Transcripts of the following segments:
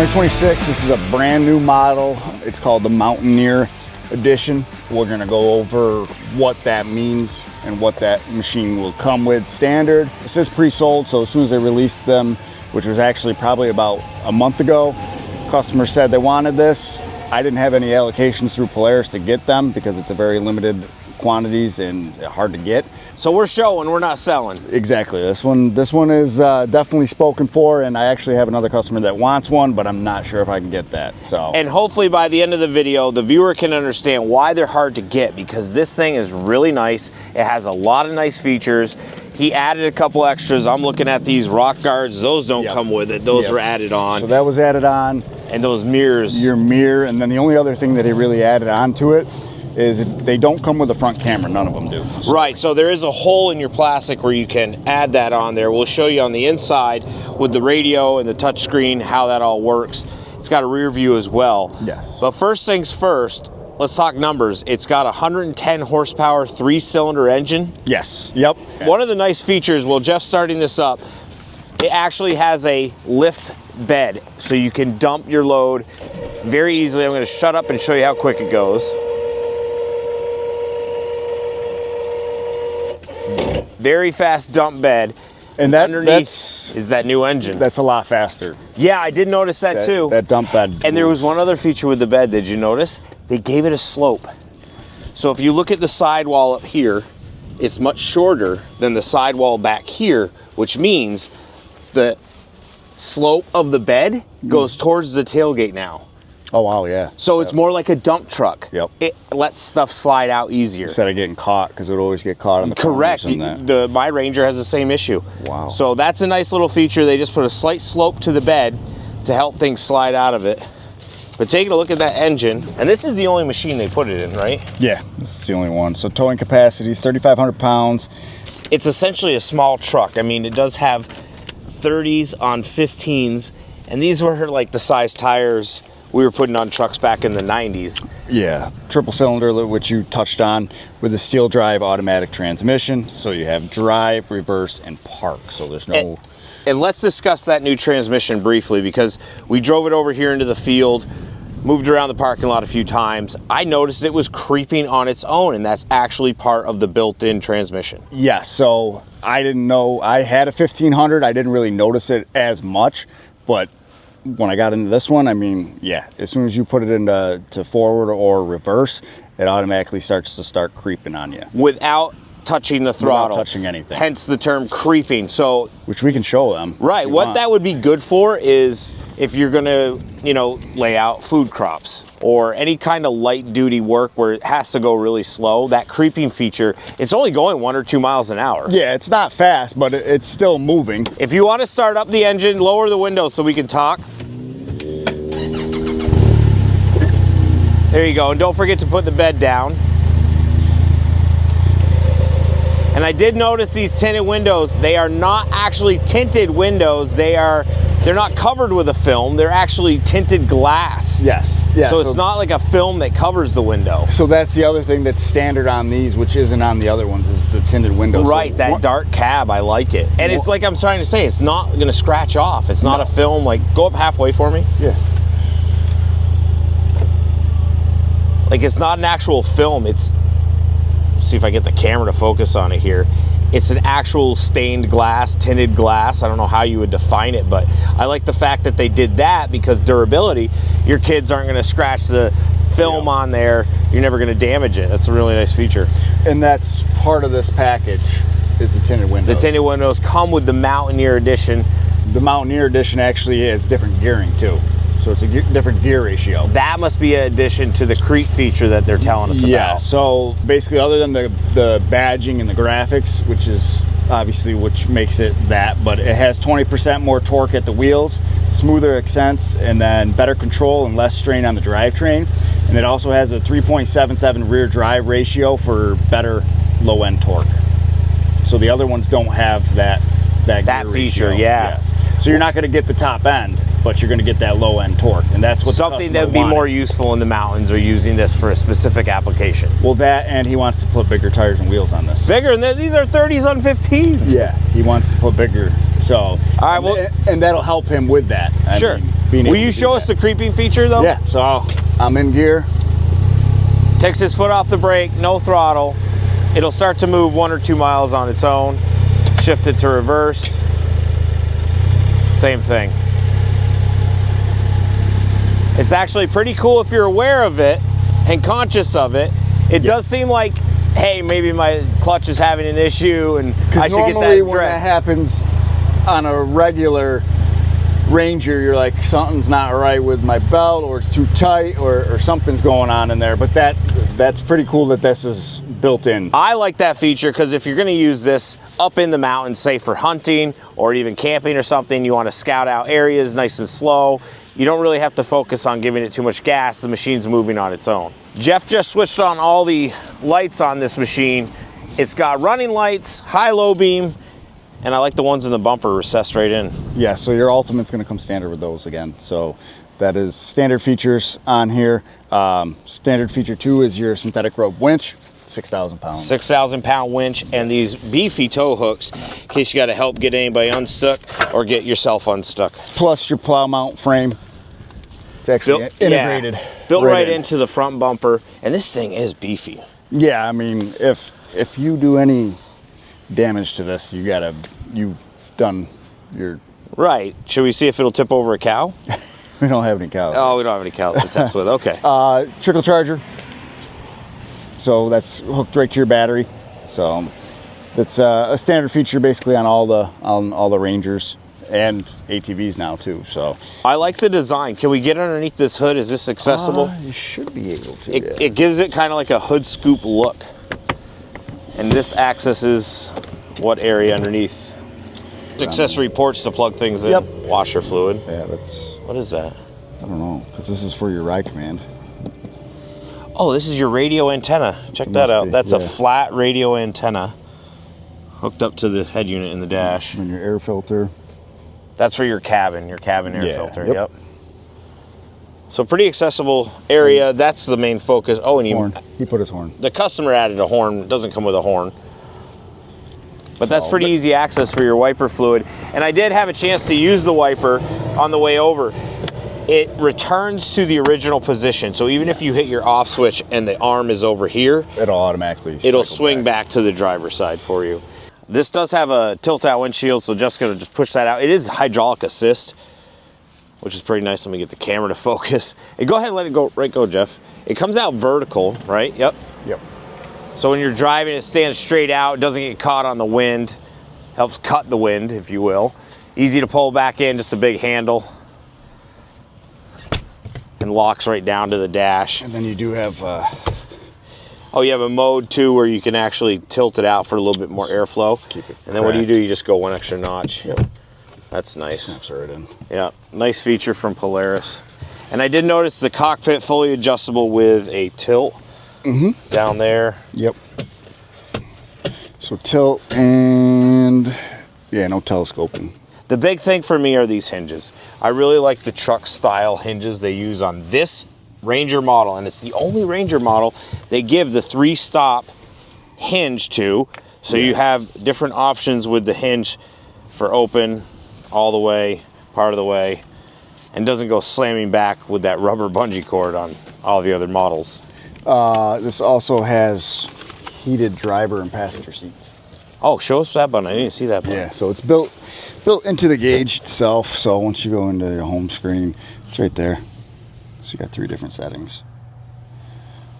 2026, this is a brand new model. It's called the Mountaineer Edition. We're gonna go over what that means and what that machine will come with standard. This is pre-sold, so as soon as they released them, which was actually probably about a month ago, customers said they wanted this. I didn't have any allocations through Polaris to get them because it's a very limited quantities and hard to get. So we're showing, we're not selling. Exactly. This one is definitely spoken for, and I actually have another customer that wants one, but I'm not sure if I can get that. So. And hopefully by the end of the video, the viewer can understand why they're hard to get, because this thing is really nice. It has a lot of nice features. He added a couple extras. I'm looking at these rock guards. Those don't come with it. Those were added on. So that was added on. And those mirrors. Your mirror, and then the only other thing that he really added onto it is they don't come with a front camera. None of them do. So. Right, so there is a hole in your plastic where you can add that on there. We'll show you on the inside with the radio and the touch screen how that all works. It's got a rear view as well. Yes. But first things first, let's talk numbers. It's got a 110 horsepower, 3-cylinder engine. Yes, yep. One of the nice features, while Jeff's starting this up, it actually has a lift bed, so you can dump your load very easily. I'm gonna shut up and show you how quick it goes. Very fast dump bed. And that underneath is that new engine. That's a lot faster. Yeah, I did notice that too. That dump bed. And there was one other feature with the bed, did you notice? They gave it a slope. So if you look at the sidewall up here, it's much shorter than the sidewall back here, which means the slope of the bed goes towards the tailgate now. Oh wow, yeah. So it's more like a dump truck. Yep. It lets stuff slide out easier. Instead of getting caught, because it would always get caught on the correct. corners and that. My Ranger has the same issue. Wow. So that's a nice little feature. They just put a slight slope to the bed to help things slide out of it. But taking a look at that engine, and this is the only machine they put it in, right? Yeah, this is the only one. So towing capacity is 3,500 pounds. It's essentially a small truck. I mean, it does have 30s on 15s, and these were like the size tires we were putting on trucks back in the 90s. Yeah, triple cylinder, which you touched on, with a steel drive automatic transmission. So you have drive, reverse, and park. So there's no... And let's discuss that new transmission briefly, because we drove it over here into the field, moved around the parking lot a few times. I noticed it was creeping on its own, and that's actually part of the built-in transmission. Yes, so I didn't know. I had a 1500. I didn't really notice it as much, but when I got into this one, I mean, yeah, as soon as you put it into forward or reverse, it automatically starts to creeping on you. Without touching the throttle. Without touching anything. Hence the term creeping. So, which we can show them. Right, what that would be good for is if you're gonna, lay out food crops or any kind of light duty work where it has to go really slow, that creeping feature, it's only going 1 or 2 miles an hour. Yeah, it's not fast, but it's still moving. If you want to start up the engine, lower the window so we can talk. There you go, and don't forget to put the bed down. And I did notice these tinted windows, they are not actually tinted windows, they're not covered with a film, they're actually tinted glass. Yes. Yeah, so it's not like a film that covers the window. So that's the other thing that's standard on these, which isn't on the other ones, is the tinted windows. Right, so that dark cab, I like it. And it's like I'm trying to say, it's not gonna scratch off. It's not a film, like, go up halfway for me. Yeah. Like, it's not an actual film, it's, see if I get the camera to focus on it here. It's an actual stained glass, tinted glass. I don't know how you would define it, but I like the fact that they did that because durability, your kids aren't gonna scratch the film on there. You're never gonna damage it. That's a really nice feature. And that's part of this package is the tinted windows. The tinted windows come with the Mountaineer Edition. The Mountaineer Edition actually has different gearing too. So it's a different gear ratio. That must be an addition to the creep feature that they're telling us about. Yeah, so basically other than the badging and the graphics, which is obviously which makes it that, but it has 20% more torque at the wheels, smoother accents, and then better control and less strain on the drivetrain. And it also has a 3.77 rear drive ratio for better low end torque. So the other ones don't have that feature, ratio. yeah. Yes. So you're not going to get the top end, but you're going to get that low end torque, and that's what something that would be more useful in the mountains or using this for a specific application. Well, that, and he wants to put bigger tires and wheels on this. Bigger, and these are 30s on 15s. Yeah, he wants to put bigger. So, all right, well, and that'll help him with that. Sure. Will you show us the creeping feature though? Yeah, so I'm in gear. Takes his foot off the brake, no throttle. It'll start to move 1 or 2 miles on its own. Shift it to reverse. Same thing. It's actually pretty cool if you're aware of it and conscious of it. It does seem like, hey, maybe my clutch is having an issue and I should get that normally when addressed. that happens on a regular Ranger, you're like, something's not right with my belt, or it's too tight, or something's going on in there. But that's pretty cool that this is built in. I like that feature because if you're going to use this up in the mountains, say for hunting or even camping or something, you want to scout out areas nice and slow. You don't really have to focus on giving it too much gas. The machine's moving on its own. Jeff just switched on all the lights on this machine. It's got running lights, high, low beam, and I like the ones in the bumper recessed right in. Yeah, so your Ultimate's going to come standard with those again. So that is standard features on here. Standard feature 2 is your synthetic rope winch, 6,000 pounds. 6,000 pound winch, and these beefy tow hooks in case you got to help get anybody unstuck or get yourself unstuck. Plus your plow mount frame. It's actually integrated. Yeah, built right into the front bumper, and this thing is beefy. Yeah, I mean, if you do any damage to this, you've done your... Right. Should we see if it'll tip over a cow? We don't have any cows. Oh, we don't have any cows to test with. Okay. Trickle charger. So that's hooked right to your battery. So that's a standard feature basically on all the Rangers and ATVs now too. So I like the design. Can we get underneath this hood? Is this accessible? You should be able to. It gives it kind of like a hood scoop look. And this accesses what area underneath? Accessory ports to plug things in. Yep. Washer fluid. Yeah, that's... What is that? I don't know, because this is for your ride command. Oh, this is your radio antenna. Check that out. That's a flat radio antenna hooked up to the head unit in the dash. And your air filter. That's for your cabin air filter. Yep. So pretty accessible area. That's the main focus. Oh, and he put his horn. The customer added a horn. It doesn't come with a horn. But that's pretty easy access for your wiper fluid. And I did have a chance to use the wiper on the way over. It returns to the original position. So even if you hit your off switch and the arm is over here, it'll automatically swing back to the driver's side for you. This does have a tilt-out windshield, so Jeff's gonna just push that out. It is hydraulic assist, which is pretty nice. Let me get the camera to focus. Hey, go ahead and let it go, go, Jeff. It comes out vertical, right? Yep. So when you're driving, it stands straight out. It doesn't get caught on the wind. Helps cut the wind, if you will. Easy to pull back in, just a big handle. And locks right down to the dash. And then you do have... oh, you have a mode too where you can actually tilt it out for a little bit more airflow. And then what do? You just go one extra notch. Yep. That's nice. Snaps right in. Yeah, nice feature from Polaris. And I did notice the cockpit fully adjustable with a tilt down there. Yep. So tilt and no telescoping. The big thing for me are these hinges. I really like the truck style hinges they use on this Ranger model, and it's the only Ranger model they give the 3-stop hinge to. So you have different options with the hinge for open, all the way, part of the way, and doesn't go slamming back with that rubber bungee cord on all the other models. This also has heated driver and passenger seats. Oh, show us that button. I didn't see that button. Yeah, so it's built into the gauge itself. So once you go into your home screen, it's right there. So you got 3 different settings.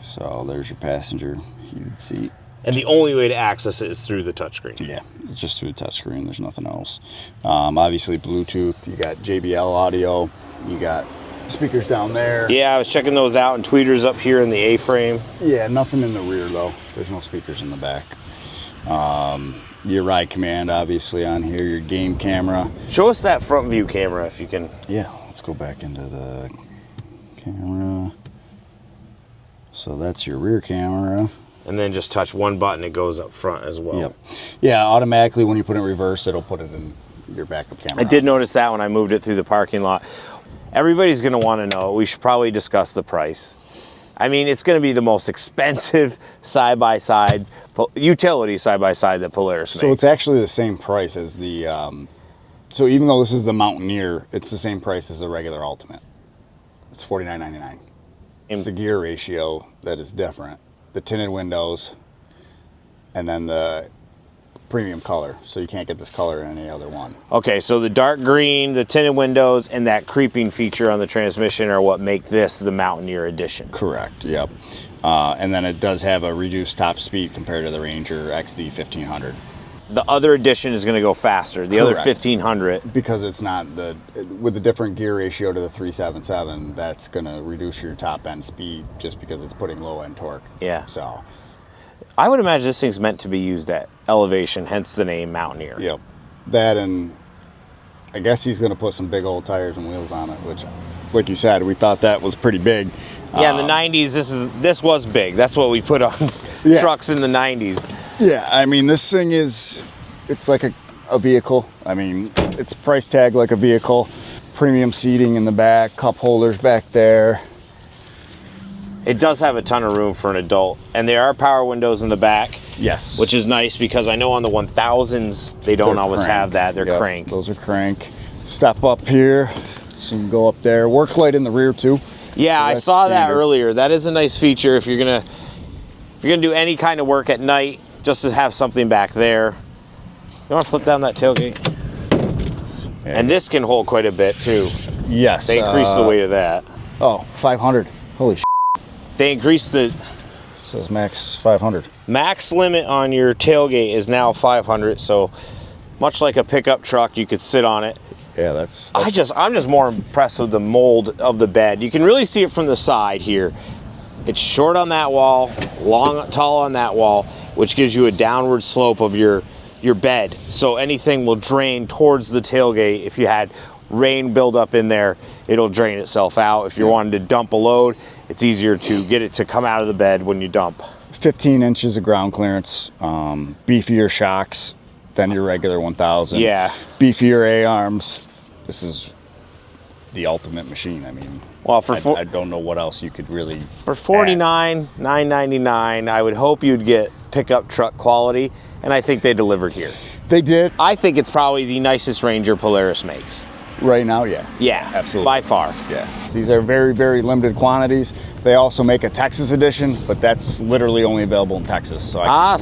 So there's your passenger heated seat. And the only way to access it is through the touchscreen. Yeah, it's just through the touchscreen. There's nothing else. Obviously Bluetooth. You got JBL audio. You got speakers down there. Yeah, I was checking those out, and tweeters up here in the A-frame. Yeah, nothing in the rear though. There's no speakers in the back. Your ride command obviously on here. Your game camera. Show us that front view camera if you can. Yeah, let's go back into the camera. So that's your rear camera. And then just touch one button, it goes up front as well. Yep. Yeah, automatically when you put it in reverse, it'll put it in your backup camera. I did notice that when I moved it through the parking lot. Everybody's gonna wanna know, we should probably discuss the price. I mean, it's gonna be the most expensive utility side-by-side that Polaris makes. So it's actually the same price as the So even though this is the Mountaineer, it's the same price as the regular Ultimate. It's $49.99. It's the gear ratio that is different. The tinted windows, and then the premium color. So you can't get this color in any other one. Okay, so the dark green, the tinted windows, and that creeping feature on the transmission are what make this the Mountaineer Edition. Correct, yep. And then it does have a reduced top speed compared to the Ranger XD 1500. The other edition is going to go faster. The other 1500. Because it's not with the different gear ratio to the 377, that's going to reduce your top end speed just because it's putting low end torque. Yeah. So I would imagine this thing's meant to be used at elevation, hence the name Mountaineer. Yep. That, and I guess he's going to put some big old tires and wheels on it, which, like you said, we thought that was pretty big. Yeah, in the 90s, this was big. That's what we put on trucks in the 90s. Yeah, I mean, this thing it's like a vehicle. I mean, it's price tag like a vehicle. Premium seating in the back, cup holders back there. It does have a ton of room for an adult. And there are power windows in the back. Yes. Which is nice because I know on the 1000s, they don't always have that. They're crank. Those are crank. Step up here, so you can go up there. Work light in the rear too. Yeah, So I saw that earlier. That is a nice feature if you're gonna do any kind of work at night, just to have something back there. You want to flip down that tailgate? Yeah. And this can hold quite a bit too. Yes. They increased the weight of that. Oh, 500. Holy shit. They increased the... It says max 500. Max limit on your tailgate is now 500, so much like a pickup truck, you could sit on it. Yeah, that's I'm just more impressed with the mold of the bed. You can really see it from the side here. It's short on that wall, tall on that wall, which gives you a downward slope of your bed. So anything will drain towards the tailgate. If you had rain build up in there, it'll drain itself out. If you're wanting to dump a load, it's easier to get it to come out of the bed when you dump. 15 inches of ground clearance, beefier shocks than your regular 1000. Yeah. Beefier A-arms. This is the ultimate machine. I mean, well, I don't know what else you could really for $49,999, I would hope you'd get pickup truck quality, and I think they delivered here. They did. I think it's probably the nicest Ranger Polaris makes. Right now, yeah. Yeah, absolutely. By far. Yeah. These are very, very limited quantities. They also make a Texas edition, but that's literally only available in Texas. So a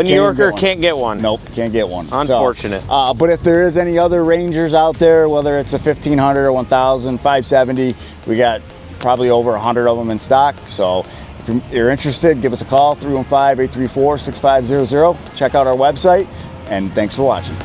New Yorker can't get one. Nope, can't get one. Unfortunate. So, but if there is any other Rangers out there, whether it's a 1500 or 1000, 570, we got probably over 100 of them in stock. So if you're interested, give us a call, 315-834-6500. Check out our website, and thanks for watching.